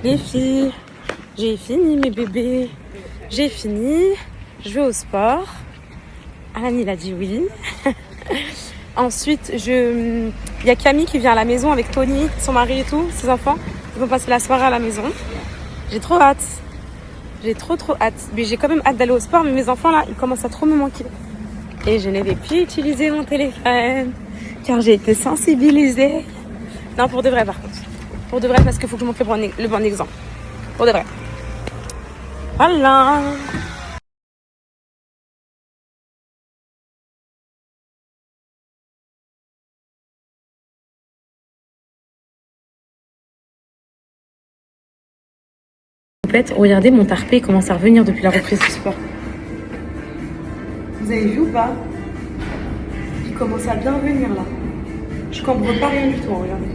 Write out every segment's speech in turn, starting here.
Les filles, j'ai fini mes bébés. J'ai fini. Je vais au sport. Anne, il a dit oui. Ensuite, il y a Camille qui vient à la maison avec Tony, son mari et tout, ses enfants. Ils vont passer la soirée à la maison. J'ai trop hâte. J'ai trop hâte. Mais j'ai quand même hâte d'aller au sport, mais mes enfants là, ils commencent à trop me manquer. Et je ne vais plus utiliser mon téléphone, car j'ai été sensibilisée. Non, pour de vrai par contre. Pour de vrai, parce qu'il faut que je montre le bon exemple. Pour de vrai. Voilà. En fait, regardez, mon tarpé commence à revenir depuis la reprise du sport. Vous avez vu ou pas? Il commence à bien revenir là. Je cambre pas rien du tout, regardez.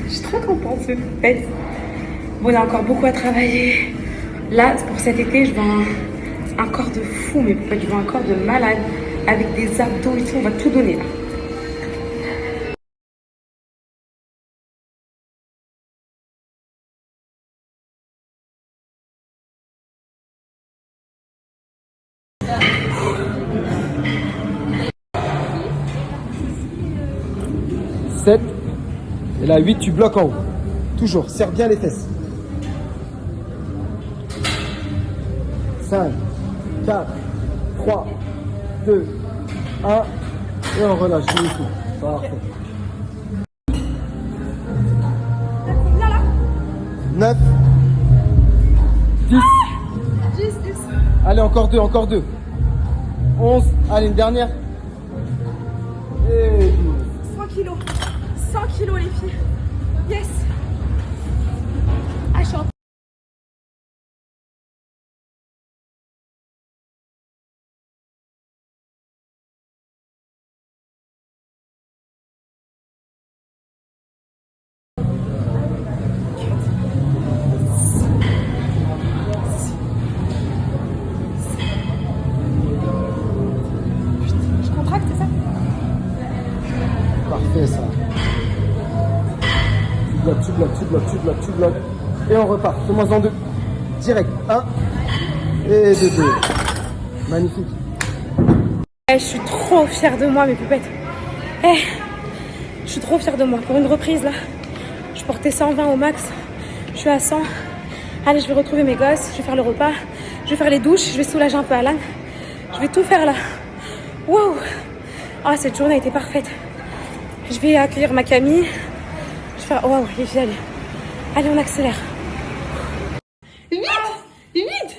Je suis trop contente, en fait. Bon, il y a encore beaucoup à travailler. Là, pour cet été, je veux un corps de fou, mais pas du tout, un corps de malade, avec des abdos et tout. On va tout donner là. Sept. Et là, 8, tu bloques en haut. Toujours, serre bien les fesses. 5, 4, 3, 2, 1. Et on relâche tout ici. Parfait. 9, 10. Allez, encore 2, encore 2. 11. Allez, une dernière. Et 12. 100 kilos. 100 kilos, les filles. Yes. Ah, je suis en... Je contracte, c'est ça? Parfait, ça. Tu bloques. Et on repart. Fais-moi en 2. Direct. 1 et 2. Magnifique. Je suis trop fière de moi, mes poupettes. Je suis trop fière de moi. Pour une reprise, là, je portais 120 au max. Je suis à 100. Allez, je vais retrouver mes gosses. Je vais faire le repas. Je vais faire les douches. Je vais soulager un peu Alan. Je vais tout faire là. Wow. Ah, cette journée a été parfaite. Je vais accueillir ma Camille. Je vais faire... Wow, les filles, allez. Allez, on accélère. Vite.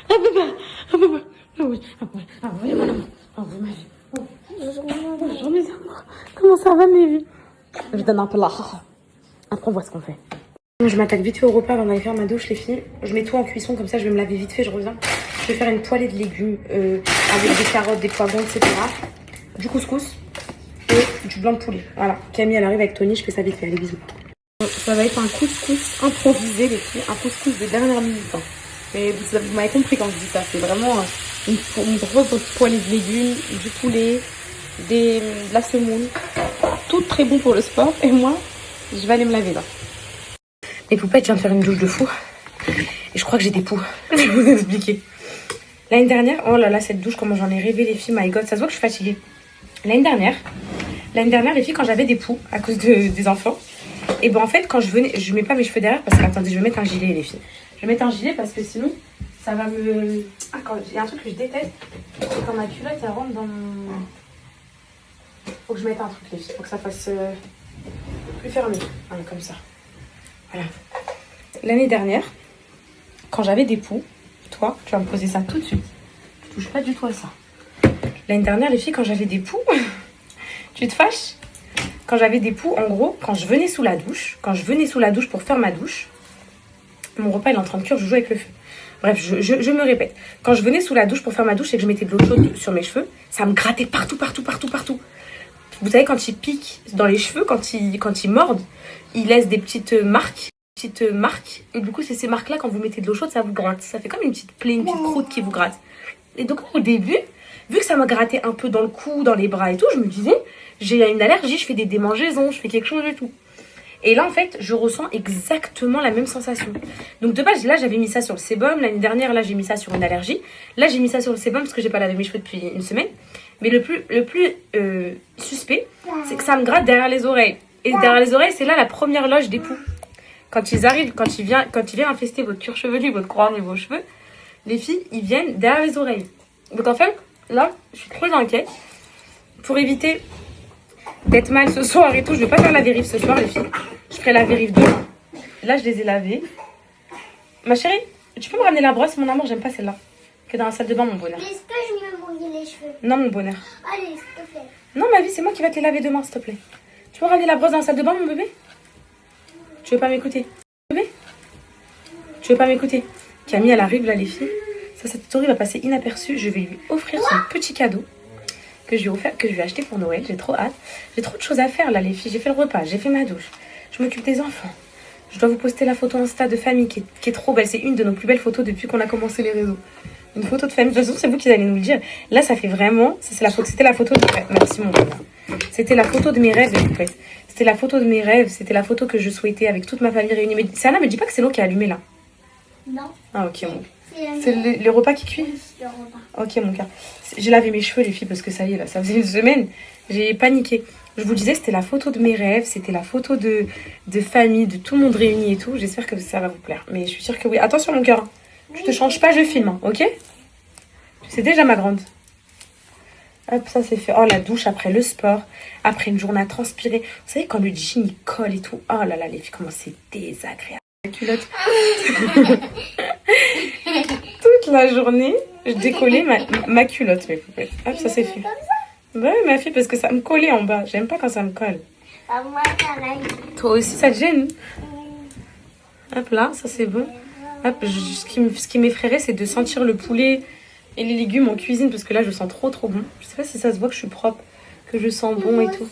Ah, papa. Ah oui, mon amour. Ah oui, ma vie. Bonjour, mes amours. Comment ça va, mes vies? Je donne un peu là. Après, on voit ce qu'on fait. Je m'attaque vite fait au repas avant d'aller faire ma douche, les filles. Je mets tout en cuisson, comme ça, je vais me laver vite fait, je reviens. Je vais faire une poêlée de légumes avec des carottes, des poivrons, etc. Du couscous et du blanc de poulet. Voilà. Camille, elle arrive avec Tony, je fais ça vite fait. Allez, bisous. Ça va être un couscous improvisé, les filles. Un couscous de dernière minute. Hein. Mais vous m'avez compris quand je dis ça. C'est vraiment une grosse poêlée de légumes, du poulet, de la semoule. Tout très bon pour le sport. Et moi, je vais aller me laver là. Mes poupettes, je viens de faire une douche de fou. Et je crois que j'ai des poux. Je vais vous expliquer. L'année dernière, oh là là, cette douche, comment j'en ai rêvé, les filles, my god. Ça se voit que je suis fatiguée. L'année dernière, les filles, quand j'avais des poux à cause des enfants, et ben en fait, quand je venais, je mets pas mes cheveux derrière parce que, attendez, je vais mettre un gilet, les filles. Je vais mettre un gilet parce que sinon, ça va me... Ah, il y a un truc que je déteste, c'est quand ma culotte, elle rentre dans mon... Faut que je mette un truc, les filles, faut que ça fasse plus fermé. Voilà, comme ça. Voilà. L'année dernière, quand j'avais des poux, toi, tu vas me poser ça tout de suite. Tu touches pas du tout à ça. L'année dernière, les filles, quand j'avais des poux, tu te fâches? Quand j'avais des poux, en gros, quand je venais sous la douche pour faire ma douche, mon repas il est en train de cuire, je joue avec le feu. Bref, je me répète. Quand je venais sous la douche pour faire ma douche et que je mettais de l'eau chaude sur mes cheveux, ça me grattait partout. Vous savez, quand ils piquent dans les cheveux, quand ils mordent, ils laissent des petites marques. Et du coup, c'est ces marques-là, quand vous mettez de l'eau chaude, ça vous gratte. Ça fait comme une petite plaie, une petite croûte qui vous gratte. Et donc, au début, vu que ça m'a gratté un peu dans le cou, dans les bras et tout, je me disais, j'ai une allergie, je fais des démangeaisons, je fais quelque chose et tout. Et là, en fait, je ressens exactement la même sensation. Donc, de base, là, j'avais mis ça sur le sébum. L'année dernière, là, j'ai mis ça sur une allergie. Là, j'ai mis ça sur le sébum parce que j'ai pas lavé mes cheveux depuis une semaine. Mais le plus suspect, c'est que ça me gratte derrière les oreilles. Et derrière les oreilles, c'est là la première loge des poux. Quand ils arrivent, quand ils viennent infester votre cuir chevelu, votre couronne et vos cheveux, les filles, ils viennent derrière les oreilles. Donc, en fait, là, je suis trop inquiète. Pour éviter d'être mal ce soir et tout, je vais pas faire la vérif ce soir, les filles. Je ferai la vérif demain. Là, je les ai lavées. Ma chérie, tu peux me ramener la brosse, mon amour? J'aime pas celle-là. Que dans la salle de bain, mon bonheur. Est-ce que je vais me mouiller les cheveux? Non, mon bonheur. Allez, s'il te plaît. Non, ma vie, c'est moi qui vais te les laver demain, s'il te plaît. Tu peux ramener la brosse dans la salle de bain, mon bébé? Tu veux pas m'écouter? Bébé? Tu veux pas m'écouter? Camille, elle arrive là, les filles. Ça, cette story va passer inaperçue. Je vais lui offrir son petit cadeau que je lui ai acheté pour Noël. J'ai trop hâte. J'ai trop de choses à faire là, les filles. J'ai fait le repas, j'ai fait ma douche. Je m'occupe des enfants. Je dois vous poster la photo Insta de famille qui est trop belle. C'est une de nos plus belles photos depuis qu'on a commencé les réseaux. Une photo de famille. De toute façon, c'est vous qui allez nous le dire. Là, ça fait vraiment... C'était la photo de... Merci, mon bonheur. C'était la photo de mes rêves, en fait. C'était la photo de mes rêves. C'était la photo que je souhaitais avec toute ma famille réunie. Mais Sana, me dis pas que c'est l'eau qui a allumé là. Non. Ah, ok, bon. C'est le repas qui cuit? Le repas. Ok, mon cœur. J'ai lavé mes cheveux, les filles, parce que ça y est, là, ça faisait une semaine. J'ai paniqué. Je vous disais, c'était la photo de mes rêves, c'était la photo de famille, de tout le monde réuni et tout. J'espère que ça va vous plaire. Mais je suis sûre que oui. Attention, mon cœur. Tu te changes pas, je filme, hein, ok? C'est déjà ma grande. Hop, ça c'est fait. Oh, la douche après le sport, après une journée à transpirer. Vous savez, quand le jean il colle et tout. Oh là là, les filles, comment c'est désagréable. La culotte. Toute la journée, je décollais ma culotte, mes poupettes. Hop, ça c'est fait. Ouais, ma fille, parce que ça me collait en bas. J'aime pas quand ça me colle. Ah, moi, pareil. Toi aussi, ça te gêne? Hop là, ça c'est bon. Hop, ce qui m'effraierait, c'est de sentir le poulet et les légumes en cuisine, parce que là, je sens trop bon. Je sais pas si ça se voit que je suis propre, que je sens bon et tout.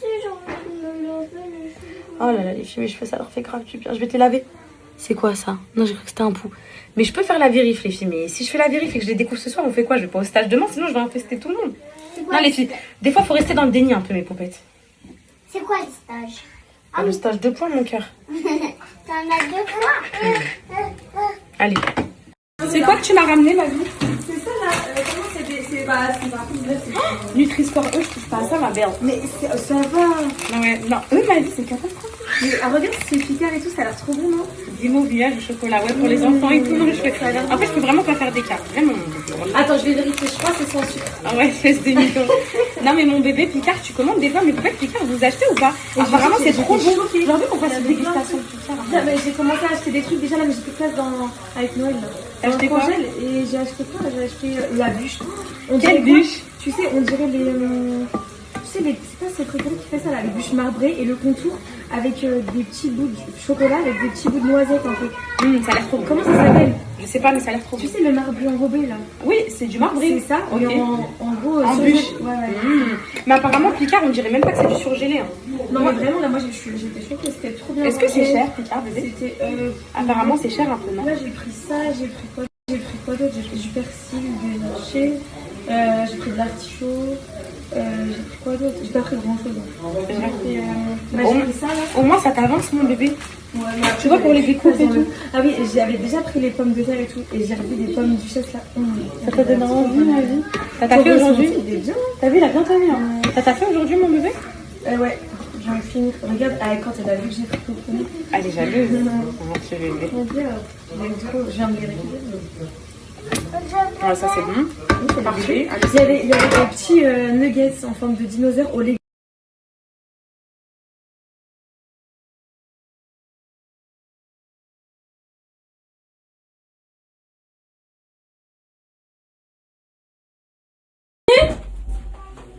Oh là là, les filles, mes cheveux, ça leur fait grave du bien. Je vais te les laver. C'est quoi ça? Non, j'ai cru que c'était un pouls. Mais je peux faire la vérif, les filles. Mais si je fais la vérif et que je les découvre ce soir, on fait quoi? Je vais pas au stage demain, sinon je vais infester tout le monde. Non, les filles, des fois, faut rester dans le déni un peu, mes poupettes. C'est quoi le stage? Ah, le stage 2 points, mon cœur. T'en as 2 fois? Allez. C'est quoi que tu m'as ramené, ma vie? C'est ça là, comment c'est pas Nutri-Score, eux, je touche pas à ça, ma belle. Mais ça va. Non, ouais, non, eux, ma vie, c'est catastrophique. Mais regarde, c'est efficace et tout, ça a l'air trop bon, non? Des mobiliages au chocolat, ouais, pour les enfants et tout. Non, en fait, je peux vraiment pas faire d'écart. Vraiment. Attends, je vais vérifier, je crois que c'est sans sucre. Ah ouais, c'est des mythos. Non, mais mon bébé, Picard, tu commandes des fois, mais peut-être Picard, vous achetez ou pas? Apparemment, c'est trop bon. J'ai envie qu'on fasse une dégustation de Picard. J'ai commencé à acheter des trucs déjà là, mais j'ai plus de place avec Noël. T'as acheté quoi? Et j'ai acheté quoi? J'ai acheté la bûche. Quelle bûche? Tu sais, on dirait les. Tu sais, c'est pas ces trucs qui fait ça là, les bûches marbrées et le contour avec des petits bouts de chocolat avec des petits bouts de noisettes en fait. Ça a l'air trop bon. Comment ça s'appelle? Je sais pas, mais ça a l'air trop bon. Tu sais, le marbré enrobé là. Oui, c'est du marbré. C'est ça, Ok. et en gros. En surgelé. bûche. Ouais. Mais apparemment, Picard, on dirait même pas que c'est du surgelé. Hein. Non, mais vraiment, là, moi j'étais choquée, c'était trop bien. Est-ce que c'est cher, Picard, bébé? C'était. Apparemment, c'est cher un peu, non? Là, j'ai pris ça, j'ai pris quoi? J'ai pris quoi d'autre? J'ai pris du persil, du marché, j'ai pris de l'artichaut, j'ai pris quoi d'autre? J'ai pas pris grand chose. C'est vrai. J'ai pris ça là. Au moins, ça t'avance, mon bébé. Ouais, Tu vois, pour les découpes et tout. Ah oui, j'avais déjà pris les pommes de terre et tout, et j'ai revu des pommes duchesse là. Ça t'a donné envie, ma vie? T'as fait aujourd'hui? Il est bien. T'as vu, il a bien tenu. Hein. T'as fait aujourd'hui, mon bébé? Ouais, j'en fini. Regarde, quand elle a vu que j'ai pris tout le premier. Elle est jalouse. Mon petit bébé. Mon Dieu, j'aime trop, je viens de les récupérer. Ah, ça, c'est bon. Parfait. Il y avait des petits nuggets en forme de dinosaure au légumes.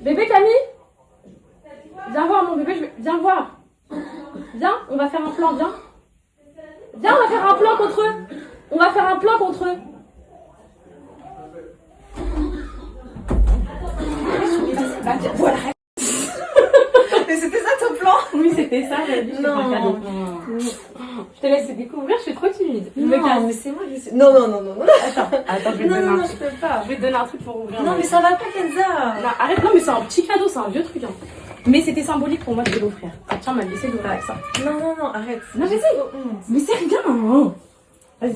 Bébé Camille, viens voir mon bébé, viens voir. Viens, on va faire un plan, viens. Viens, on va faire un plan contre eux. On va faire un plan contre eux. Voilà. Mais c'était ça ton plan? Oui, c'était ça, j'avais dit. Non. Je te laisse découvrir, je suis trop timide. Je me Non, casse. mais c'est moi qui suis. Non. Attends, je vais te donner un Non, truc. je peux pas. Je vais te donner un truc pour ouvrir. Non, mais ça va pas, Kenza. Non, arrête, non, mais c'est un petit cadeau, c'est un vieux truc. Hein. Mais c'était symbolique pour moi de te l'offrir. Ah, tiens, ma vie, c'est d'ouvrir avec ça. Non, arrête. Non, vas-y. Mais c'est rien. Vas-y.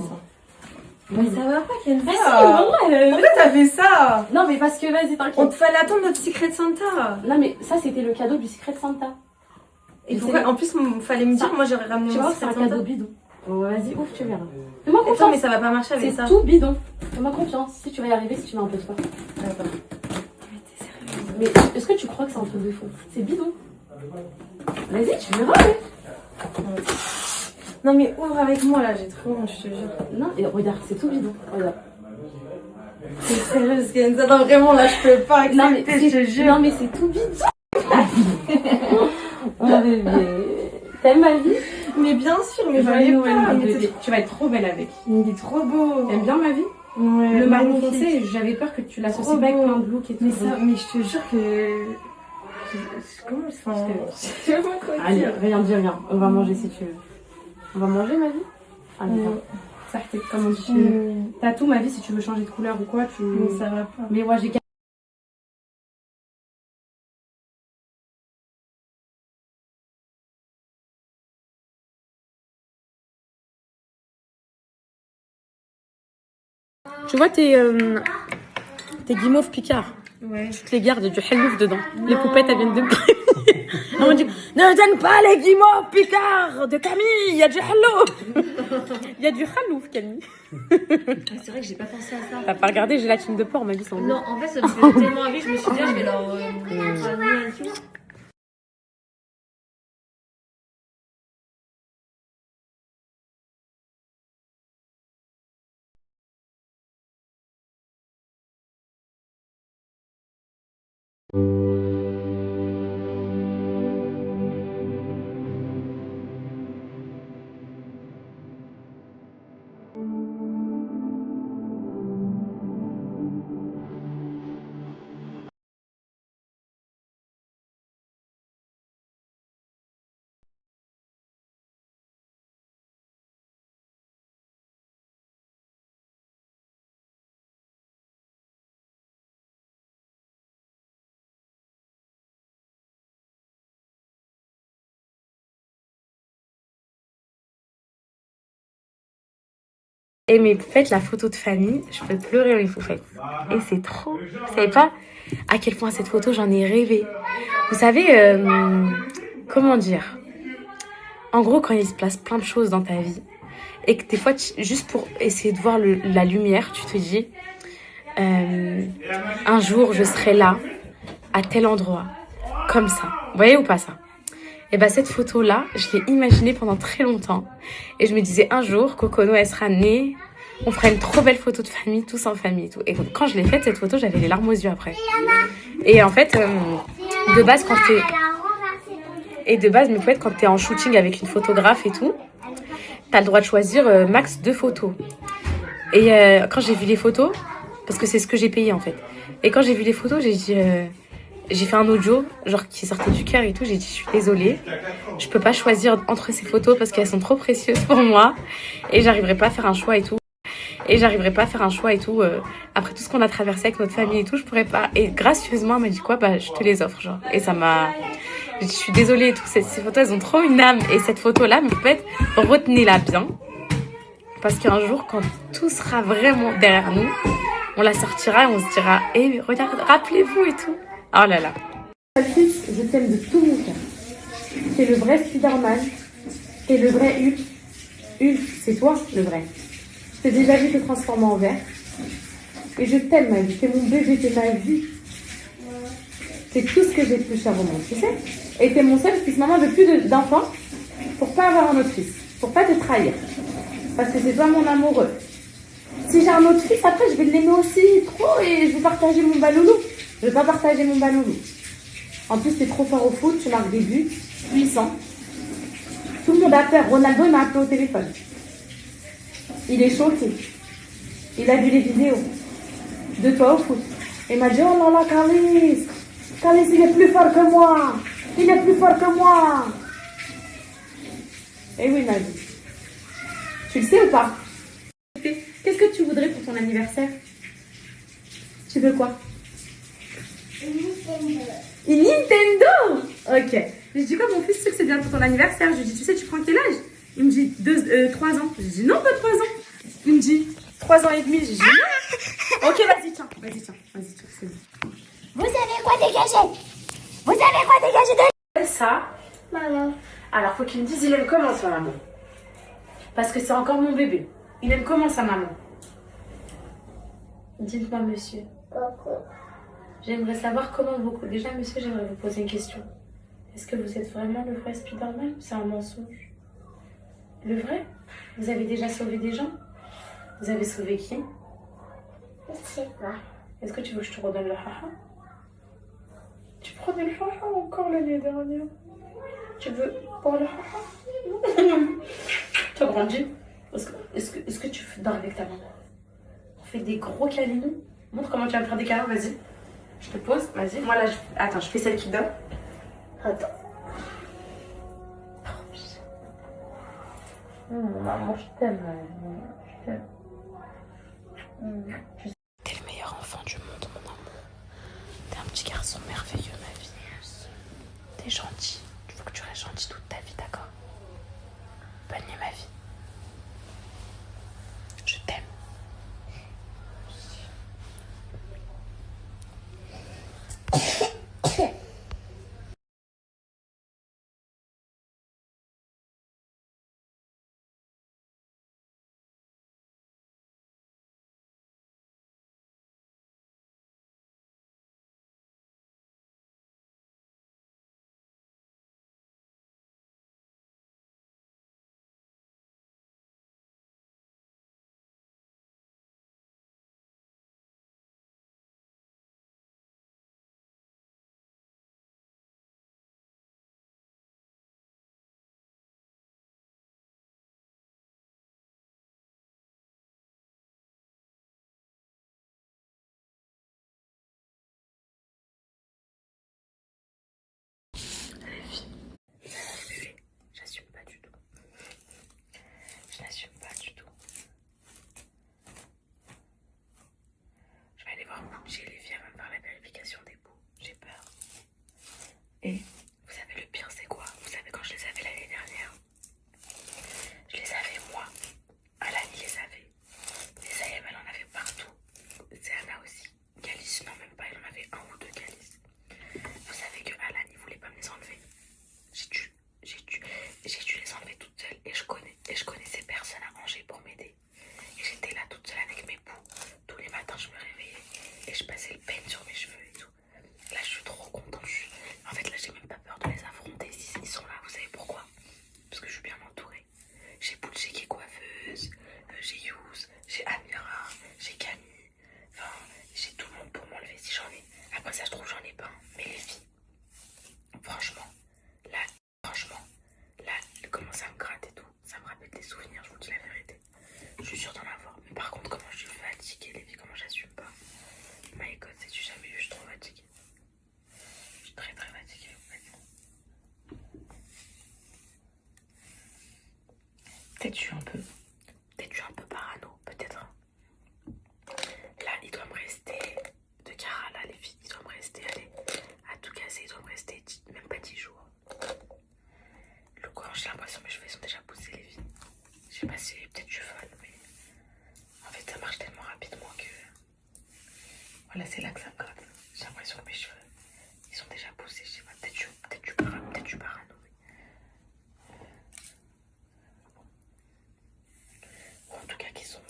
Mais ça va pas, Kenza. Vas-y, maman, Pourquoi t'as fait ça? Non, mais parce que, vas-y, On t'inquiète. te fallait attendre notre Secret Santa. Non, mais ça, c'était le cadeau du Secret Santa. Et Mais pourquoi? c'est- En plus, il fallait me dire, moi j'aurais ramené Tu mon vois, c'est Secret un Santa. cadeau bidon. Vas-y, ouf, tu verras. Fais-moi Attends, confiance. mais ça va pas marcher avec C'est ça. tout bidon. Fais-moi confiance. Si tu vas y arriver, si tu mets un peu de foi. Attends. Mais est-ce que tu crois que c'est un truc de fou? C'est bidon. Vas-y, tu verras. Ouais. Non, mais ouvre avec moi là, j'ai trop honte, je te jure. Non, et regarde, c'est tout bidon. Regarde. C'est sérieuse, Kenza. Non, vraiment là, je peux pas Non, mais accepter, je te jure. non, mais c'est tout bidon. Mon bébé. T'aimes ma vie? Mais bien sûr, mais Joyeux j'allais Noël, pas. mon Il bébé. était Tu vas être trop belle avec. il est trop beau. T'aimes bien ma vie? Ouais, Le marron magnifique. foncé, j'avais peur que tu l'associes Trop pas avec beau. plein de look et tout. Mais ça, mais je te jure que. Comment enfin, je sais pas quoi Allez, dire. rien dis rien. On va manger si tu veux. On va manger ma vie? Allez, Ouais. viens. Ça, c'est comme on dit. T'as tout ma vie si tu veux changer de couleur ou quoi. Mais ça va pas. Mais moi j'ai. Tu vois tes guimauves Picard. Ouais. Tu te les gardes, du hallouf dedans. Les poupettes, elles viennent de me prévenir. Elles m'ont dit, ne donne pas les guimauves Picard de Camille, il y a du hallouf. Il y a du hallouf, Camille. C'est vrai que j'ai pas pensé à ça. T'as pas regardé gélatine de porc, ma vie, sans Non, en fait, ça me faisait tellement envie, je me suis dit, ah, je vais leur ramener un truc. Et mes poupettes, la photo de famille, je peux pleurer les poupettes. Et c'est trop. Vous savez pas à quel point cette photo, j'en ai rêvé. Vous savez, comment dire? En gros, quand il se passe plein de choses dans ta vie, et que des fois, juste pour essayer de voir la lumière, tu te dis, un jour, je serai là, à tel endroit, comme ça. Vous voyez ou pas ça? Et bah cette photo-là, je l'ai imaginée pendant très longtemps. Et je me disais, un jour, Cocono, elle sera née, on fera une trop belle photo de famille, tous en famille et tout. Et quand je l'ai faite, cette photo, j'avais les larmes aux yeux après. Et en fait, de base, quand t'es... Et de base, mes poètes, quand t'es en shooting avec une photographe et tout, t'as le droit de choisir max 2 photos. Et quand j'ai vu les photos, parce que c'est ce que j'ai payé en fait. Et quand j'ai vu les photos, j'ai dit... j'ai fait un audio, genre qui sortait du cœur et tout. J'ai dit, je suis désolée, je peux pas choisir entre ces photos parce qu'elles sont trop précieuses pour moi. Et j'arriverai pas à faire un choix et tout. Après tout ce qu'on a traversé avec notre famille et tout, je pourrais pas. Et gracieusement, elle m'a dit quoi? Bah, je te les offre, genre. Et ça m'a... Je suis désolée et tout. Ces photos, elles ont trop une âme. Et cette photo-là, mais peut-être, retenez-la bien. Parce qu'un jour, quand tout sera vraiment derrière nous, on la sortira et on se dira, eh, regarde, rappelez-vous et tout. Oh là là. Patrice, je t'aime de tout mon cœur. T'es le vrai Spider-Man. T'es le vrai Hulk. Hulk, c'est toi, le vrai. Je t'ai déjà vu te transformer en verre. Et je t'aime, ma vie. T'es mon bébé, t'es ma vie. C'est tout ce que j'ai de plus cher au monde, tu sais. Et t'es mon seul fils. Maman veut plus d'enfants pour pas avoir un autre fils. Pour pas te trahir. Parce que c'est toi mon amoureux. Si j'ai un autre fils, après, je vais l'aimer aussi trop et je vais partager mon baloulou. Je vais pas partager mon baloulou. En plus, t'es trop fort au foot, tu marques des buts, puissant. Tout le monde a peur. Ronaldo, il m'a appelé au téléphone. Il est choqué. Il a vu les vidéos de toi au foot. Il m'a dit, oh là là, Calis, il est plus fort que moi. Il est plus fort que moi. Eh oui, ma vie. Tu le sais ou pas? Qu'est-ce que tu voudrais pour ton anniversaire? Tu veux quoi? Une Nintendo. Ok. Je dis quoi, mon fils, tu sais que c'est bientôt ton anniversaire. Je lui dis, tu sais, tu prends quel âge? Il me dit 3 ans. Je dis, non, pas 3 ans. Il me dit 3 ans et demi. Je dis, non. Ok, vas-y, tiens. Vas-y, tiens. Vas-y, tiens. C'est bon. Vous avez quoi dégager? Vous avez quoi dégager de... Ça. Maman. Alors, faut qu'il me dise, il aime comment ça, maman? Parce que c'est encore mon bébé. Il aime comment ça, maman? Dites-moi, monsieur. J'aimerais savoir comment vous... Déjà, monsieur, j'aimerais vous poser une question. Est-ce que vous êtes vraiment le vrai Spider-Man ou c'est un mensonge? Le vrai? Vous avez déjà sauvé des gens? Vous avez sauvé qui? Je sais pas. Est-ce que tu veux que je te redonne le haha? Tu prenais le haha encore l'année dernière. Tu veux pour le haha? Tu as grandi. Est-ce que tu dors avec ta maman? On fait des gros câlins. Montre comment tu vas me faire des câlins, vas-y. Je te pose, vas-y. Moi là, attends, je fais celle qui dort. Attends. Maman, je t'aime. Je t'aime. T'es le meilleur enfant du monde, mon amour. T'es un petit garçon merveilleux, ma vie. T'es gentil. Il faut que tu restes gentil toute ta vie, d'accord? Bonne nuit, ma vie. Je t'aime. J'assume pas du tout. Je n'assume pas du tout. Je vais aller voir chez les filles, même faire la vérification des bouts. J'ai peur. Et vous savez le pire c'est quoi? Vous savez quand je les avais l'année dernière, je les avais moi. Alan il les avait. Les Ayem elle en avait partout. C'est Anna aussi. Calice, non même pas, elle en avait 1 ou 2 calices. Vous savez que Alan il voulait pas me les enlever. J'ai dû les enlever toute seule et je connaissais personne à ranger pour m'aider. Et j'étais là toute seule avec mes poux. Tous les matins je me réveillais et je passais le peigne sur mes cheveux et tout. Là je suis trop contente. En fait là j'ai même pas peur de les affronter s'ils sont là. Vous savez pourquoi? Parce que je suis bien entourée. J'ai Poulché qui est coiffeuse, j'ai Yous, j'ai Amira, j'ai Camille. Enfin j'ai tout le monde pour m'enlever si j'en ai. Après ça je trouve j'en ai pas. Mais les filles, franchement, là, comment ça me gratte et tout. Ça me rappelle des souvenirs, je vous dis la vérité. Je suis sûre d'en avoir. Mais par contre, comment je suis fatiguée, les filles, comment j'assume pas. My God, sais-tu jamais vu, je suis trop fatiguée. Je suis très très fatiguée, en fait. Peut-être je suis un peu parano, peut-être. Là, il doit me rester, de Cara, là, les filles, il doit me rester, allez, à tout casser, il doit me rester même pas 10 jours. Le courant, j'ai l'impression que mes cheveux sont déjà poussés, les filles. Je sais pas si peut-être je suis folle, mais en fait ça marche tellement rapidement que voilà, c'est là que ça me gratte. J'ai l'impression que mes cheveux ils sont déjà poussés. Je sais pas, peut-être je suis parano. Ou en tout cas qu'ils sont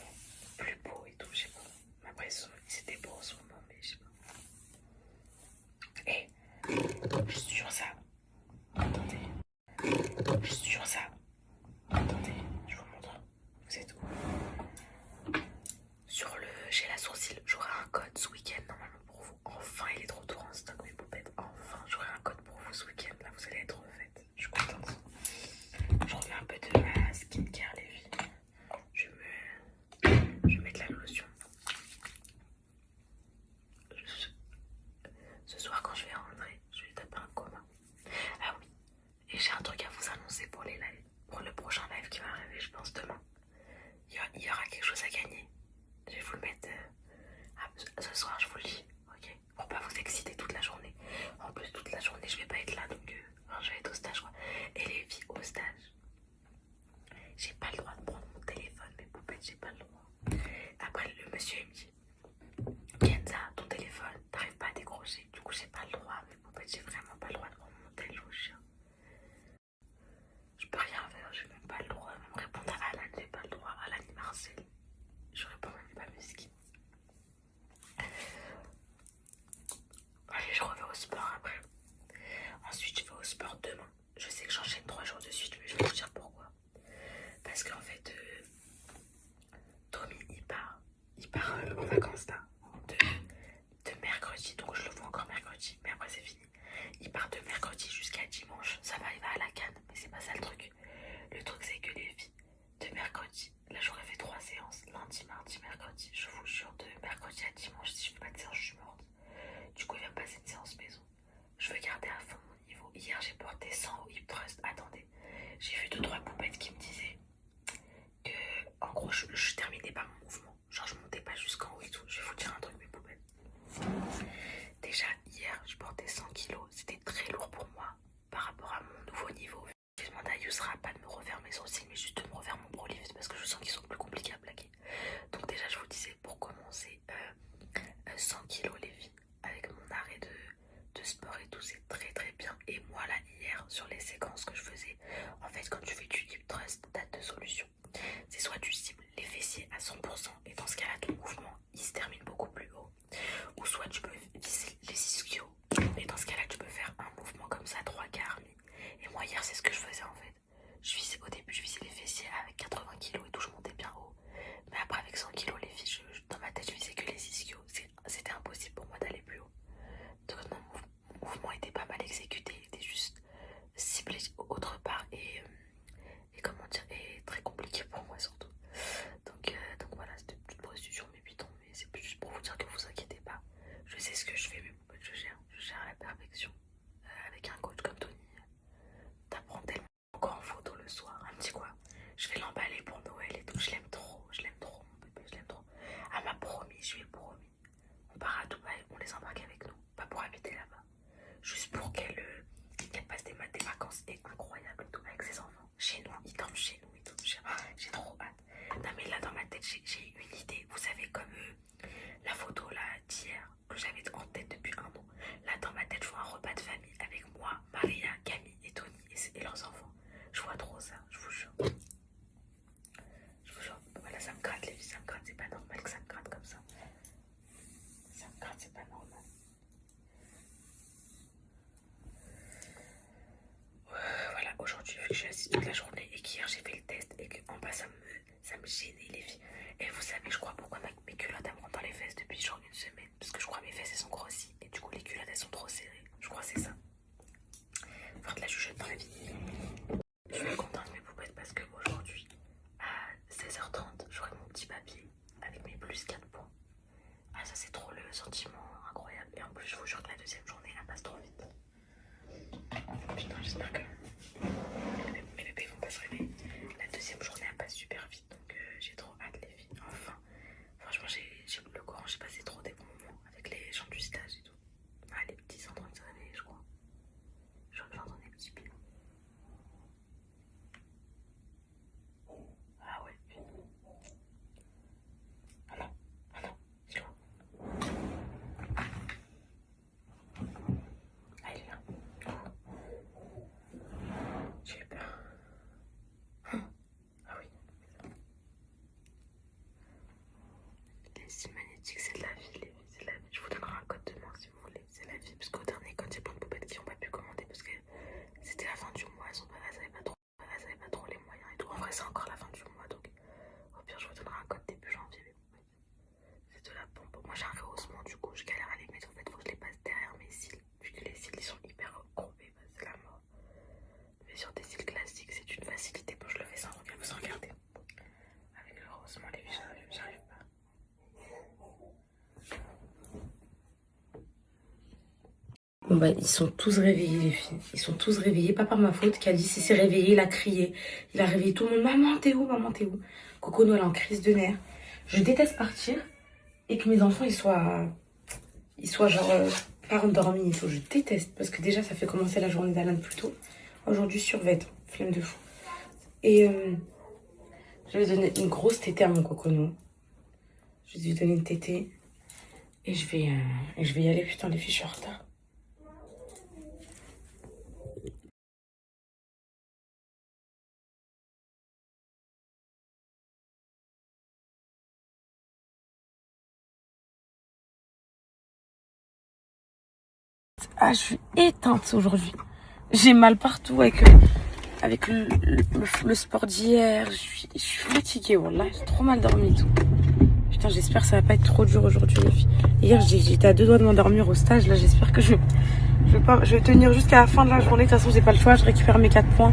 plus beaux et tout, je sais pas. Après ils étaient beaux en ce moment, mais je sais pas. Et je suis sur ça. Attendez. Je suis sur ça. Attendez, je vous montre. Vous êtes où? Chez la sourcil, j'aurai un code ce week-end normalement pour vous. Enfin, il est de retour en stock, mes poupettes. Enfin, j'aurai un code pour vous ce week-end. Là, vous allez être refaites. Je suis contente. Je remets un peu de ma skincare, les filles. Je vais mettre la lotion. Ce soir, quand je vais rentrer, je vais taper un coma. Ah oui, et j'ai un truc à vous annoncer pour les lives. Pour le prochain live qui va arriver, je pense, demain. Il y aura quelque chose à gagner. Je vais vous le mettre ce soir, je vous le dis. monsieur il me dit Kenza, ton téléphone, t'arrives pas à décrocher. Du coup, j'ai pas le droit. Mais en fait, j'ai vraiment pas le droit de prendre mon tel, je vous jure. Je peux rien faire, j'ai même pas le droit. Même répondre à Alan, j'ai pas le droit. Alan, il Marcel. Je réponds même pas Musky. Allez, je reviens au sport après. Ensuite, je vais au sport demain. Je sais que j'enchaîne 3 jours de suite, mais je vais vous dire pourquoi. Parce qu'en fait, Tommy, il part en vacances là, de mercredi, donc je le vois encore mercredi, mais après c'est fini. Il part de mercredi jusqu'à dimanche, ça va, il va à la Cannes, mais c'est pas ça le truc. Le truc c'est que les filles, de mercredi, là j'aurais fait 3 séances, lundi, mardi, mercredi, je vous jure, de mercredi à dimanche, si je fais pas de séance, je suis morte. Du coup, il vient me passer une séance maison. Je veux garder à fond mon niveau. Hier, j'ai porté 100 au hip thrust. Attendez, j'ai vu 2-3 poupettes qui me disaient que, en gros, je terminais pas mon mouvement. Genre, je montais pas jusqu'en haut et tout. Je vais vous dire un truc, mes poupettes. Déjà, hier, je portais 100 kilos. C'était très lourd pour moi par rapport à mon nouveau niveau. Je demande à Yousra pas de me refaire mes sourcils, mais juste de me refaire mon prolift parce que je sens qu'ils sont plus compliqués à plaquer. Donc, déjà, je vous disais, pour commencer, 100 kilos, les filles, avec mon arrêt de sport et tout, c'est très très bien. Et moi là hier sur les séquences que je faisais, en fait quand tu fais du hip thrust, t'as 2 solutions. C'est soit tu cibles les fessiers à 100% et dans ce cas là ton mouvement il se termine beaucoup plus haut, ou soit tu peux viser les ischios et dans ce cas là tu peux faire un mouvement comme ça 3 quarts. Et moi hier c'est ce que je faisais en fait. Au début je visais les fessiers avec 80 kilos et tout, je montais bien haut. Mais après avec 100 kilos les filles, dans ma tête je visais que les ischios. C'était impossible pour moi d'aller plus haut. Donc mon mouvement était pas mal exécuté, il était juste ciblé autre part et comment dire, et très compliqué pour moi surtout. Donc voilà, c'était une petite procédure mais putain, mais c'est plus juste pour vous dire que vous inquiétez pas. Je sais ce que je fais, mais je gère à la perfection. Avec un coach comme Tony, t'apprends tellement encore en photo le soir. Elle me dit quoi? Je vais l'emballer pour Noël et tout. Je l'aime trop mon bébé, je l'aime trop. Elle m'a promis, je lui ai promis. On part à Dubaï, on les embarque avec nous. Pas pour habiter là-bas. Juste pour qu'elle passe des vacances incroyables et tout avec ses enfants. Chez nous, ils dorment chez nous et tout. J'ai trop hâte. Non mais là dans ma tête, j'ai une idée. Vous savez comme la photo là d'hier que j'avais en tête depuis 1 an. Là dans ma tête, je vois un repas de famille avec moi, Maria, Camille et Tony et leurs enfants. Je vois trop ça, je vous jure. Je vous jure. Voilà, ça me gratte les filles, ça me gratte. C'est pas normal que ça me gratte comme ça. Ça me gratte, c'est pas normal. Voilà, aujourd'hui, vu que je suis assise toute la journée et qu'hier j'ai fait le test et qu'en bas ça me gênait les filles. Et vous savez, je crois pourquoi mes culottes elles me rentrent dans les fesses depuis genre 1 semaine. Parce que je crois que mes fesses elles sont grossies et du coup les culottes elles sont trop serrées. Je crois que c'est ça. Faire de la chuchote dans la vie. Je suis contente de mes poupettes parce qu'aujourd'hui, à 16h30, j'aurai mon petit papier avec mes plus 4 points. Ah ça c'est trop le sentiment incroyable. Et en plus je vous jure que la 2e journée elle passe trop vite. Putain, j'espère que mes bébés vont pas se réveiller. La 2e journée elle passe super vite, donc j'ai trop hâte les filles. Enfin, franchement le courant, j'ai passé trop des bons moments avec les gens du stage et tout. Ah, les petits sont en train de se réveiller je crois. J'entends des petits pieds. Ah ouais. Ah non, c'est loin. Ah il est là. J'ai peur. Ah oui. Les cils magnétiques, c'est de la vie, les filles, c'est de la vie. Je vous donnerai un code demain si vous voulez. C'est la vie, parce qu'au dernier code, j'ai plein de poupettes qui n'ont pas pu commander parce que c'était la fin du mois, elles avaient pas trop les moyens et tout. En vrai, c'est encore la fin du mois, donc au pire, je vous donnerai un code début janvier. C'est de la pompe. Moi, j'ai un rehaussement, du coup, je galère à les mettre. En fait, faut que je les passe derrière mes cils. Vu que les cils, ils sont hyper courbés, bah, c'est la mort. Mais sur des cils classiques, c'est une facilité. Bon, je le fais sans regarder. Avec le rehaussement, les filles, j'arrive pas. Bon bah ils sont tous réveillés les filles, ils sont tous réveillés, pas par ma faute. Calice s'est réveillé, il a crié, il a réveillé tout le monde. Maman t'es où, maman t'es où? Coco Noël en crise de nerfs. Je déteste partir et que mes enfants ils soient genre pas endormis et tout. Je déteste parce que déjà ça fait commencer la journée d'Alan plus tôt. Aujourd'hui survêt, flemme de fou. Et je vais donner une grosse tétée à mon Coco Noël. Je vais lui donner une tétée. Et je vais y aller. Putain, les filles, je suis en retard. Ah, je suis éteinte aujourd'hui. J'ai mal partout avec le sport d'hier. Je suis fatiguée, voilà. J'ai trop mal dormi et tout. Putain, j'espère que ça va pas être trop dur aujourd'hui, les filles. Hier, j'étais à 2 doigts de m'endormir au stage. Là, j'espère que je vais tenir jusqu'à la fin de la journée. De toute façon, j'ai pas le choix. Je récupère mes 4 points.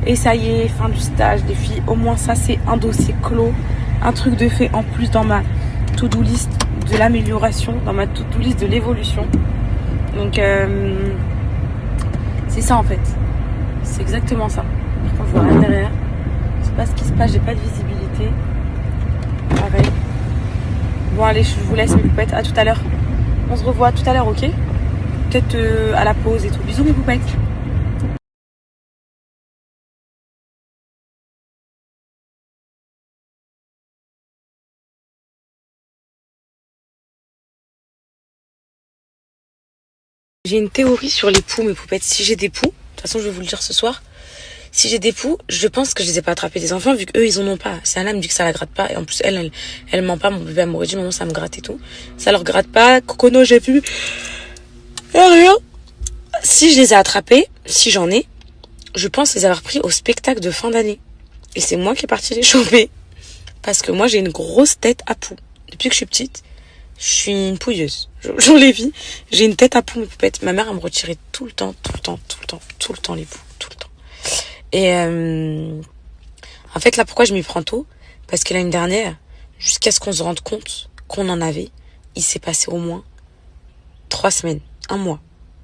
Et ça y est, fin du stage, les filles. Au moins, ça, c'est un dossier clos. Un truc de fait en plus dans ma to-do list de l'amélioration, dans ma to-do list de l'évolution. Donc, c'est ça en fait. C'est exactement ça. Par contre, je vois rien derrière. Je sais pas ce qui se passe, j'ai pas de visibilité. Pareil. Bon, allez, je vous laisse mes poupettes. À tout à l'heure. On se revoit tout à l'heure, ok? Peut-être à la pause et tout. Bisous, mes poupettes. J'ai une théorie sur les poux, mes poupettes. Si j'ai des poux, de toute façon, je vais vous le dire ce soir. Si j'ai des poux, je pense que je les ai pas attrapés des enfants, vu qu'eux, ils en ont pas. Sienna me dit que ça la gratte pas. Et en plus, elle ment pas. Mon bébé, elle m'aurait dit, maman, ça me gratte et tout. Ça leur gratte pas. Cocono, j'ai vu. Et rien. Si je les ai attrapés, si j'en ai, je pense les avoir pris au spectacle de fin d'année. Et c'est moi qui est partie les choper. Parce que moi, j'ai une grosse tête à poux. Depuis que je suis petite, je suis une pouilleuse. J'en les vis. J'ai une tête à poux, mes poupettes. Ma mère, elle me retirait tout le temps les poux. Tout le temps. Et en fait, là, pourquoi je m'y prends tôt? Parce que l'année dernière, jusqu'à ce qu'on se rende compte qu'on en avait, il s'est passé au moins 3 semaines, 1 mois.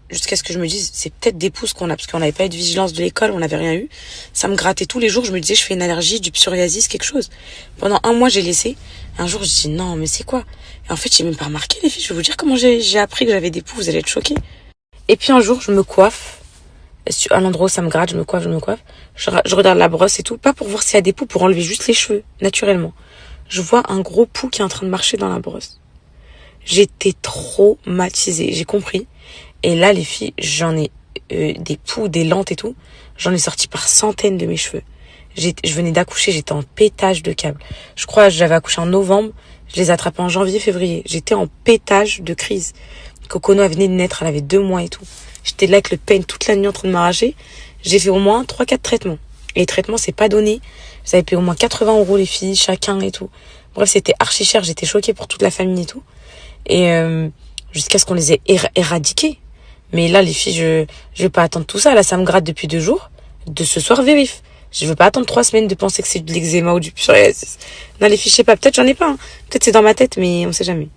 Jusqu'à ce que je me dise, c'est peut-être des pousses qu'on a, parce qu'on n'avait pas eu de vigilance de l'école, on n'avait rien eu. Ça me grattait tous les jours, je me disais, je fais une allergie, du psoriasis, quelque chose. Pendant 1 mois, j'ai laissé. Un jour, je dis, non, mais c'est quoi? Et en fait, j'ai même pas remarqué, les filles. Je vais vous dire comment j'ai appris que j'avais des poux, vous allez être choqués. Et puis un jour, je me coiffe. À l'endroit où ça me gratte, je me coiffe. Je regarde la brosse et tout, pas pour voir s'il y a des poux, pour enlever juste les cheveux, naturellement. Je vois un gros poux qui est en train de marcher dans la brosse. J'étais traumatisée, j'ai compris. Et là, les filles, j'en ai des poux, des lentes et tout. J'en ai sorti par centaines de mes cheveux. Je venais d'accoucher, j'étais en pétage de câble. Je crois que j'avais accouché en novembre, je les attrapais en janvier, février. J'étais en pétage de crise. Cocono, elle venait de naître, elle avait 2 mois et tout. J'étais là avec le pain toute la nuit en train de m'arracher. J'ai fait au moins 3-4 traitements. Et les traitements, c'est pas donné. J'avais payé au moins 80 € les filles, chacun et tout. Bref, c'était archi cher. J'étais choquée pour toute la famille et tout. Et jusqu'à ce qu'on les ait éradiqués. Mais là, les filles, je vais pas attendre tout ça. Là, ça me gratte depuis 2 jours. De ce soir, vérif. Je veux pas attendre 3 semaines de penser que c'est de l'eczéma ou du psoriasis. Non, les filles, je sais pas. Peut-être j'en ai pas. Hein. Peut-être c'est dans ma tête, mais on sait jamais.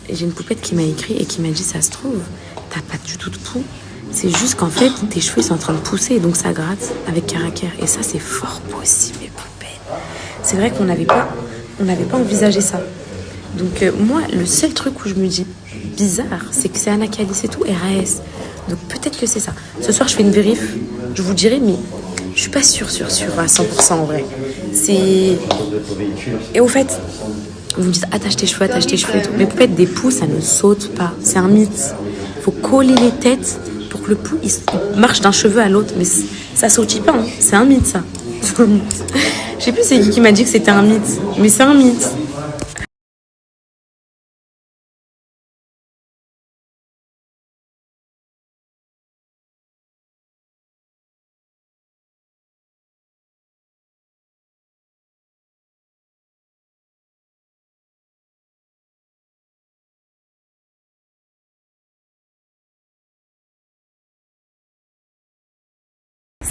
Et j'ai une poupette qui m'a écrit et qui m'a dit, ça se trouve, t'as pas du tout de poux. C'est juste qu'en fait, tes cheveux sont en train de pousser et donc ça gratte avec caractère. Et ça, c'est fort possible, mes poupettes. C'est vrai qu'on n'avait pas envisagé ça. Donc moi, le seul truc où je me dis bizarre, c'est que c'est Anna qui a dit c'est tout, RAS. Donc peut-être que c'est ça. Ce soir, je fais une vérif, je vous dirai, mais je suis pas sûre à 100% en vrai. C'est... Et au fait... Vous me dites, attache tes cheveux et tout. Mais poupettes, des poux, ça ne saute pas. C'est un mythe. Il faut coller les têtes pour que le poux il marche d'un cheveu à l'autre. Mais ça sautille pas. Hein. C'est un mythe, ça. Je sais plus c'est qui m'a dit que c'était un mythe. Mais c'est un mythe.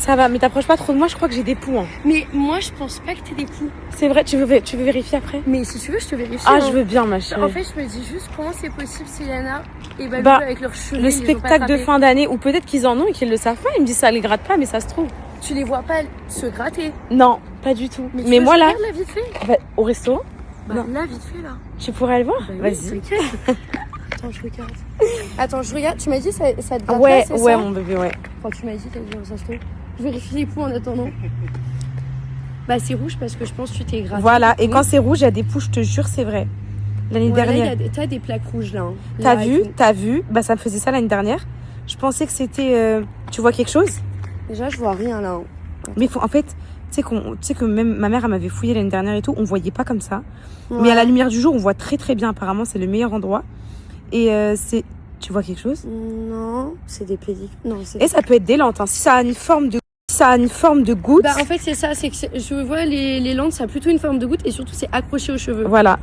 Ça va, mais t'approches pas trop de moi, je crois que j'ai des poux. Hein. Mais moi, je pense pas que t'aies des poux. C'est vrai, tu veux vérifier après? Mais si tu veux, je te vérifie. Ah, hein. je veux bien, ma chérie. En fait, je me dis juste comment c'est possible si Yana et Balou Bah, avec leurs cheveux. Le ils les ont pas spectacle de attrapés. fin d'année, ou peut-être qu'ils en ont et qu'ils le savent pas, ils me disent ça les gratte pas, mais ça se trouve. Tu les vois pas se gratter. Non, pas du tout. Mais, Mais moi là, regarde là vite fait. bah, au resto, Bah, non. là, vite fait là. Tu pourrais aller voir? Bah oui, Vas-y. t'inquiète. Attends, je regarde. Attends, je regarde. Tu m'as dit ça te gratte Ouais, là, c'est ouais, ça mon bébé, ouais. Enfin, tu m'as dit, t'as dit, ça se trouve. Je vérifie les poux en attendant. Bah, c'est rouge parce que je pense que tu t'es gratté. Voilà, et Oui. quand c'est rouge, il y a des poux, je te jure, c'est vrai. L'année Ouais, là, dernière. t'as des plaques rouges là. Hein. T'as vu? Bah, ça me faisait ça l'année dernière. Je pensais que c'était. Tu vois quelque chose? Déjà, je vois rien là. Hein. Mais en fait, tu sais que même ma mère, elle m'avait fouillé l'année dernière et tout, on voyait pas comme ça. Ouais. Mais à la lumière du jour, on voit très très bien. Apparemment, c'est le meilleur endroit. Et c'est. Tu vois quelque chose? Non, c'est des pédicures. Non, c'est. Et ça peut être des lentes. Hein. Si ça a une forme de goutte. Bah, en fait, c'est ça. C'est que je vois les lentes, ça a plutôt une forme de goutte et surtout, c'est accroché aux cheveux. Voilà.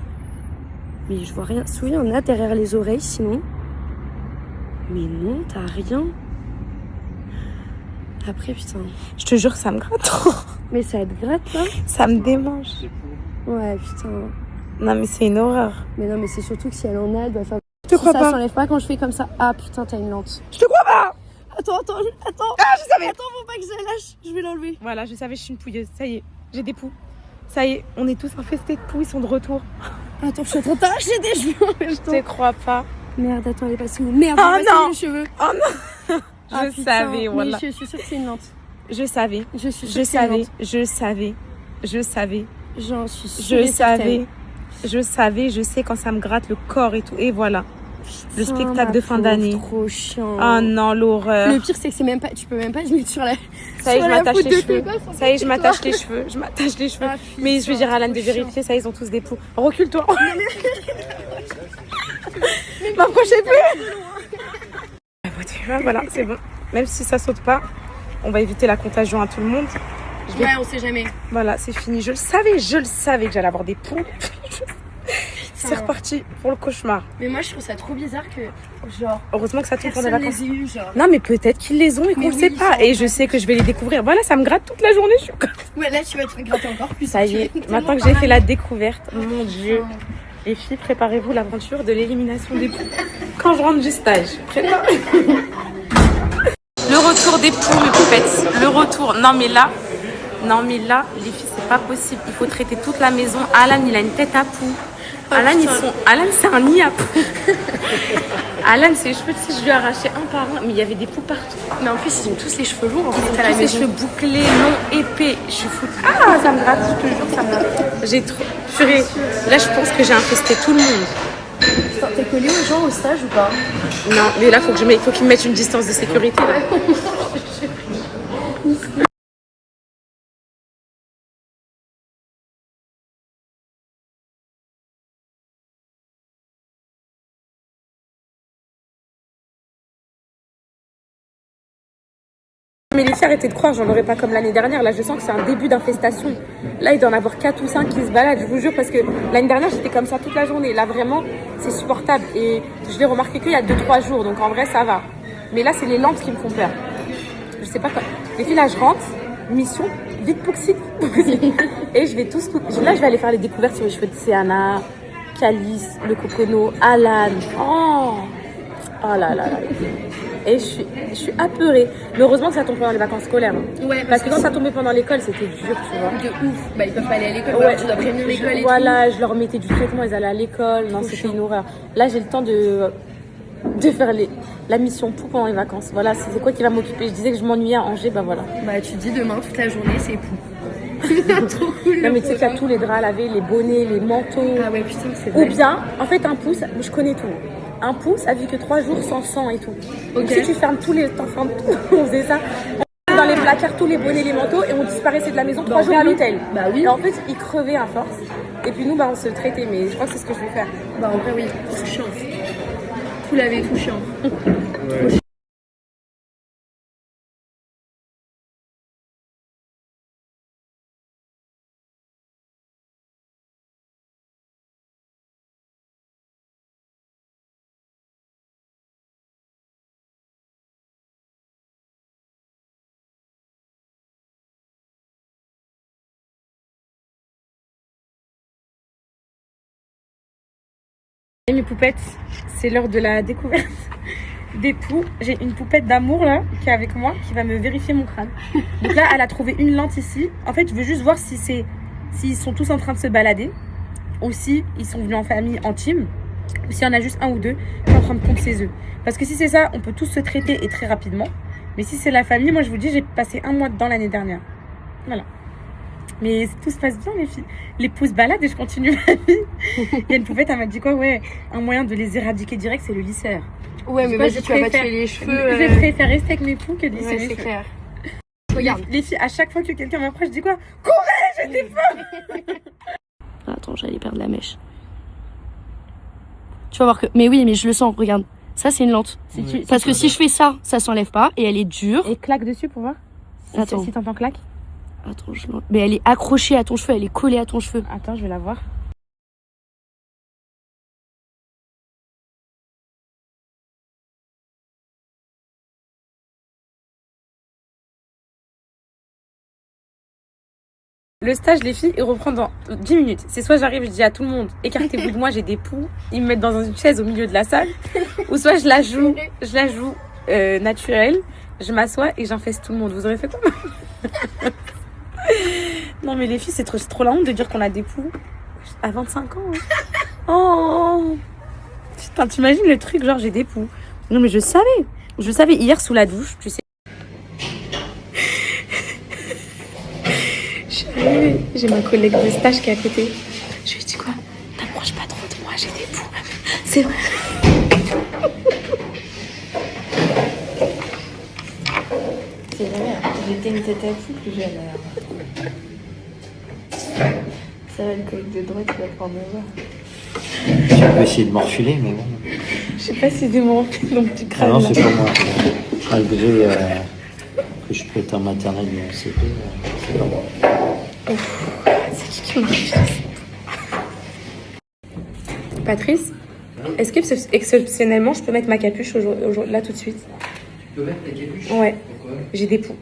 Mais je vois rien. Souris, on a derrière les oreilles sinon. Mais non, t'as rien. Après, putain. Je te jure que ça me gratte trop. Mais ça te gratte là? Ça me démange. Ouais, putain. Non, mais c'est une horreur. Mais non, mais c'est surtout que si elle en a, elle doit faire. Je te crois Ça pas. s'enlève pas quand je fais comme ça. Ah putain, t'as une lente. Je te crois pas. Attends. Ah, je savais. Attends, faut pas que je la lâche. Je vais l'enlever. Voilà, je savais, je suis une pouilleuse. Ça y est, j'ai des poux. Ça y est, on est tous infestés de poux, ils sont de retour. Attends, je suis en train de t'arracher des cheveux en même Je temps. te crois pas. Merde, attends, elle est passée où? Merde, Oh elle est passée non. où les cheveux? Oh non. Ah, Je putain. savais, voilà. Mais je suis sûre que c'est une lente. Je savais. Je suis sûre Je que c'est une savais. lente. Je savais. Je savais. J'en suis sûre. Je et certaine. savais. Je savais. Je sais quand ça me gratte le corps et tout. Et voilà. Le Putain, spectacle ma de fin pauvre, d'année. Trop chiant. Oh non, l'horreur. Le pire, c'est que c'est même pas. Tu peux même pas se mettre sur la. Ça y est, sur je la m'attache faute les de cheveux. tes gosses, Ça y est, je en fait, m'attache toi. les cheveux. Je m'attache les cheveux. Ah, Mais je vais putain, dire à Alan de trop vérifier. Ça y est, ils ont tous des poux. Recule-toi. M'approchez plus. Voilà, c'est bon. Même si ça saute pas, on va éviter la contagion à tout le monde. Ouais, on sait jamais. Voilà, c'est fini. Je le savais que j'allais avoir des poux. C'est reparti pour le cauchemar. Mais moi, je trouve ça trop bizarre que, genre, Heureusement que ça tombe pendant les personne vacances. les ait eu, genre. Non, mais peut-être qu'ils les ont et qu'on Mais le oui, sait ils pas. sont Et je en sais que je vais les découvrir. Voilà, ça me gratte toute la journée. Je suis comme... Ouais, là, tu vas te gratter encore plus. Ça y est, maintenant que j'ai fait la découverte, mon Dieu. Les filles, préparez-vous l'aventure de l'élimination des poux. Quand je rentre du stage, préparez. Le retour des poux, mes poupettes. Le retour. Non, mais là, les filles, c'est pas possible. Il faut traiter toute la maison. Alan, il a une tête à poux. Alan, c'est un nid à poux. Alan, ses cheveux, tu sais, je lui ai arraché un par un, mais il y avait des poux partout. Mais en plus, ils ont tous les cheveux longs, en Tous fait, à la ses maison. cheveux bouclés, longs, épais. Je suis foutue. Ah, ça me gratte, je te jure, ça me gratte. J'ai trop. Purée. Là, je pense que j'ai infesté tout le monde. Attends, t'es collé aux gens au stage ou pas? Non, mais là, faut qu'ils me mettent une distance de sécurité. Là. Mais les filles, arrêtez de croire, j'en aurais pas comme l'année dernière. Là, je sens que c'est un début d'infestation. Là, il doit en avoir 4 ou 5 qui se baladent, je vous jure, parce que l'année dernière, j'étais comme ça toute la journée. Là, vraiment, c'est supportable. Et je l'ai remarqué qu'il y a 2-3 jours, donc en vrai, ça va. Mais là, c'est les lampes qui me font peur. Je sais pas quoi. Les filles, là, je rentre, mission, vite Poxit. Et je vais tous. Là, je vais aller faire les découvertes sur les cheveux de Céana, Calice, le Cocono, Alan. Oh là là là. Et je suis apeurée. Mais heureusement que ça tombe pendant les vacances scolaires. Hein. Ouais, Parce que quand ça tombait pendant l'école, c'était dur, tu vois. De ouf. Bah, ils peuvent pas aller à l'école. Ouais, Tu dois prévenir l'école et voilà, je leur mettais du traitement, ils allaient à l'école. Non, c'était une horreur. Là, j'ai le temps de faire la mission pour pendant les vacances. Voilà, c'est quoi qui va m'occuper. Je disais que je m'ennuyais à Angers, bah voilà. tout. Bah, tu te dis demain, toute la journée, c'est pou. Trop cool. Non, mais tu sais qu'il y a tous les draps à laver, les bonnets, les manteaux. Ah ouais, putain, c'est Ou vrai. bien, en fait, un pouce, je connais tout. Un pouce, ça vit que 3 jours sans sang et tout. Ok. Si tu fermes t'enfermes tout, on faisait ça. On mettait dans les placards tous les bonnets, les manteaux et on disparaissait de la maison 3 jours à l'hôtel. Bah oui. Et en fait, ils crevaient à force. Et puis nous, bah, on se traitait. Mais je crois que c'est ce que je vais faire. Bah, en vrai, oui. C'est chiant. Tout laver, tout chiant. Et mes poupettes, c'est l'heure de la découverte des poux. J'ai une poupette d'amour là qui est avec moi qui va me vérifier mon crâne. Donc là, elle a trouvé une lente ici. En fait, je veux juste voir s'ils sont tous en train de se balader ou si ils sont venus en famille, en team, ou s'il y en a juste un ou deux qui sont en train de pondre ses œufs. Parce que si c'est ça, on peut tous se traiter et très rapidement. Mais si c'est la famille, moi je vous dis, j'ai passé 1 mois dedans l'année dernière. Voilà. Mais tout se passe bien, les filles. Les poux se baladent et je continue ma vie. Il y a une poupette, elle m'a dit quoi? Ouais, un moyen de les éradiquer direct, c'est le lisseur. Ouais, mais vas-y, tu vas pas tuer les cheveux. Je préfère rester avec mes poux que lisser Ouais, mes c'est cheveux. clair. Regarde, les filles, à chaque fois que quelqu'un m'approche, je dis quoi? Courez, j'ai des peurs. Attends, j'allais perdre la mèche. Tu vas voir que. Mais oui, mais je le sens, regarde. Ça, c'est une lente. Parce que si je fais ça, ça s'enlève pas et elle est dure. Et claque dessus pour voir. Attends. Si t'entends claque. Attends, mais elle est accrochée à ton cheveu, elle est collée à ton cheveu. Attends, je vais la voir. Le stage, les filles, il reprend dans 10 minutes. C'est soit j'arrive, je dis à tout le monde, écartez-vous de moi, j'ai des poux. Ils me mettent dans une chaise au milieu de la salle. Ou soit je la joue naturelle. Je m'assois et j'infeste tout le monde. Vous aurez fait quoi? Non mais les filles, c'est trop la honte de dire qu'on a des poux à 25 ans. Hein. Oh putain, t'imagines le truc, genre j'ai des poux. Non mais je savais hier sous la douche, tu sais. Je suis arrivée, j'ai ma collègue de stage qui est à côté. Je lui ai dit quoi? T'approches pas trop de moi, j'ai des poux. C'est vrai. C'est vrai, j'étais une tête à fou plus jeune alors. Ça va, le collègue de droite qui va prendre me voir. Tu peux essayer de m'enfiler, mais bon. Je sais pas si c'est mon donc du Ah crâne. non, là. c'est pas moi. Malgré que je peux être en maternelle ou en CP, c'est pas moi. C'est qui m'a fait ça? Patrice, est-ce que exceptionnellement je peux mettre ma capuche là tout de suite? Tu peux mettre ta capuche? Ouais. Pourquoi? J'ai des poux.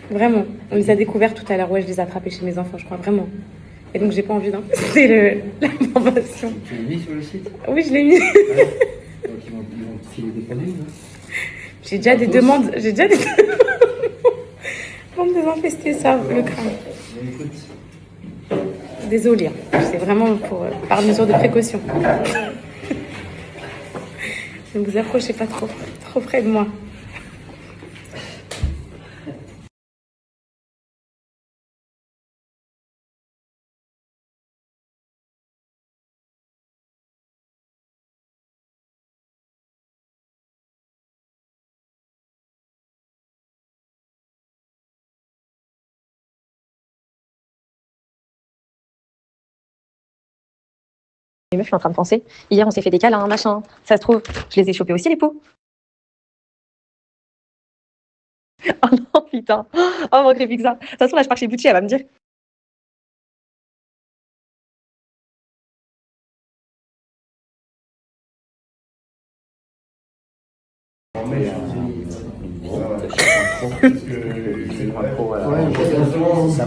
Vraiment. On les a découverts tout à l'heure. Ouais, je les ai attrapés chez mes enfants, je crois. Vraiment. Et donc, j'ai pas envie d'infester l'information. Tu l'as mis sur le site? Oui, je l'ai mis. Donc ils vont te filer des produits, non? J'ai déjà des demandes. Pour me désinfester ça, le crâne. Mais écoute, Désolée. Hein. C'est vraiment par mesure de précaution. Ne vous approchez pas trop près de moi. Les meufs, je suis en train de penser. Hier, on s'est fait des câlins, machin. Ça se trouve, je les ai chopés aussi, les poux. Oh non, putain. Oh, mon crépix, ça. De toute façon, là, je pars chez Gucci, elle va me dire. Ça